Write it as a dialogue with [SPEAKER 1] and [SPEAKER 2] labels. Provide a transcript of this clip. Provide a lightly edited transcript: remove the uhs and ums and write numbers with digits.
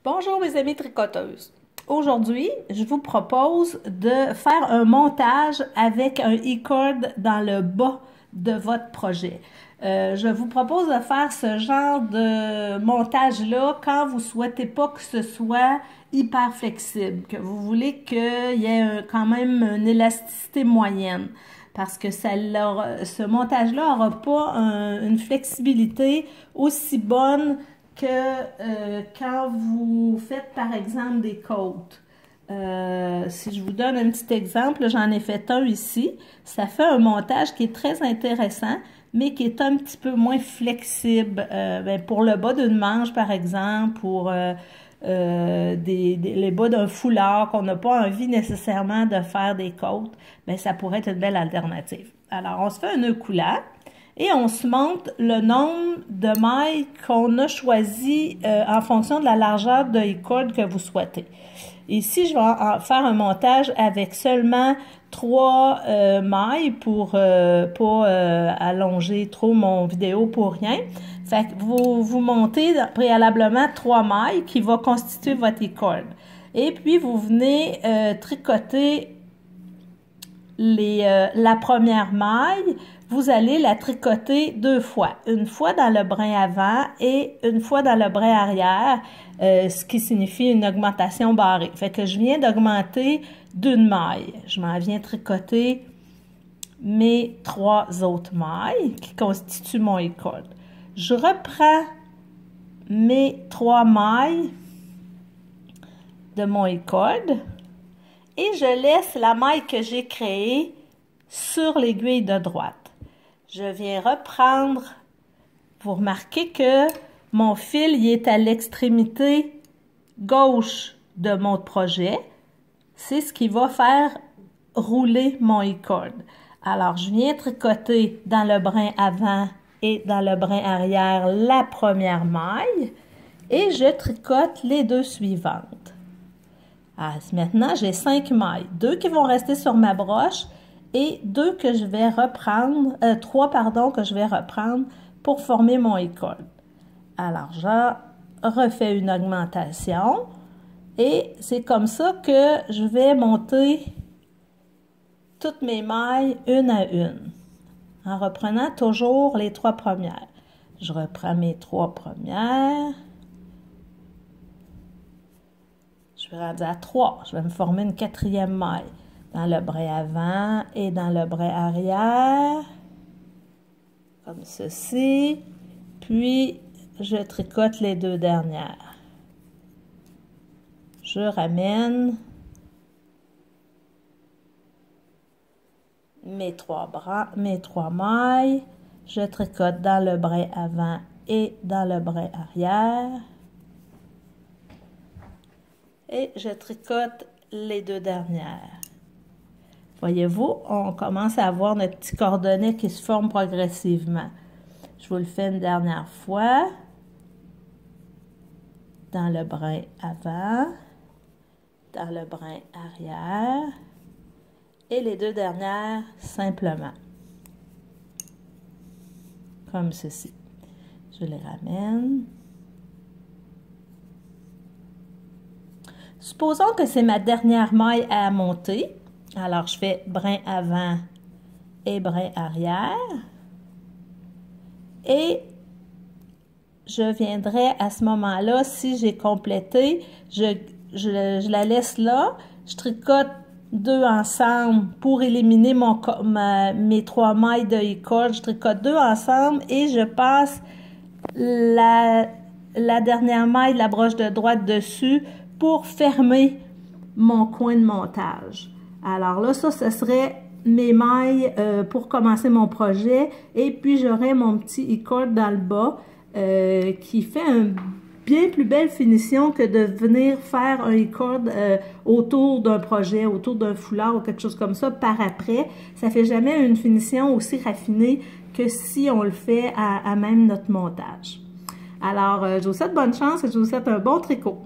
[SPEAKER 1] Bonjour mes amis tricoteuses. Aujourd'hui, je vous propose de faire un montage avec un e-cord dans le bas de votre projet. Je vous propose de faire ce genre de montage-là quand vous ne souhaitez pas que ce soit hyper flexible, que vous voulez qu'il y ait quand même une élasticité moyenne. Parce que ce montage-là n'aura pas une flexibilité aussi bonne que quand vous faites par exemple des côtes. Si je vous donne un petit exemple, j'en ai fait un ici. Ça fait un montage qui est très intéressant, mais qui est un petit peu moins flexible. Pour le bas d'une manche, par exemple, pour les bas d'un foulard, qu'on n'a pas envie nécessairement de faire des côtes, ça pourrait être une belle alternative. Alors, on se fait un nœud coulant. Et on se montre le nombre de mailles qu'on a choisi en fonction de la largeur de e-cord que vous souhaitez. Ici, je vais faire un montage avec seulement 3 mailles pour pas allonger trop mon vidéo pour rien. Fait que vous montez préalablement 3 mailles qui vont constituer votre e-cord. Et puis, vous venez tricoter la première maille. Vous allez la tricoter 2 fois. Une fois dans le brin avant et une fois dans le brin arrière, ce qui signifie une augmentation barrée. Fait que je viens d'augmenter d'une maille. Je m'en viens tricoter mes 3 autres mailles qui constituent mon e-cord. Je reprends mes 3 mailles de mon e-cord et je laisse la maille que j'ai créée sur l'aiguille de droite. Je viens reprendre, vous remarquez que mon fil il est à l'extrémité gauche de mon projet. C'est ce qui va faire rouler mon e-cord. Alors, je viens tricoter dans le brin avant et dans le brin arrière la première maille et je tricote les 2 suivantes. Alors, maintenant, j'ai 5 mailles, 2 qui vont rester sur ma broche et 2 que je vais reprendre, 3 pardon, que je vais reprendre pour former mon e-cord. Alors, je refais une augmentation et c'est comme ça que je vais monter toutes mes mailles une à une en reprenant toujours les 3 premières. Je reprends mes 3 premières. Je suis rendue à 3. Je vais me former une 4e maille dans le brin avant et dans le brin arrière, comme ceci, puis je tricote les 2 dernières. Je ramène mes 3 mailles, je tricote dans le brin avant et dans le brin arrière, et je tricote les 2 dernières. Voyez-vous, on commence à avoir notre petit cordonnet qui se forme progressivement. Je vous le fais une dernière fois. Dans le brin avant, dans le brin arrière, et les 2 dernières simplement. Comme ceci. Je les ramène. Supposons que c'est ma dernière maille à monter. Alors, je fais brin avant et brin arrière. Et je viendrai à ce moment-là, si j'ai complété, je la laisse là. Je tricote 2 ensemble pour éliminer mes 3 mailles de e-cord. Je tricote 2 ensemble et je passe la dernière maille de la broche de droite dessus pour fermer mon coin de montage. Alors là, ça, ce serait mes mailles pour commencer mon projet. Et puis, j'aurai mon petit e-cord dans le bas qui fait une bien plus belle finition que de venir faire un e-cord autour d'un projet, autour d'un foulard ou quelque chose comme ça par après. Ça fait jamais une finition aussi raffinée que si on le fait à même notre montage. Alors, je vous souhaite bonne chance et je vous souhaite un bon tricot.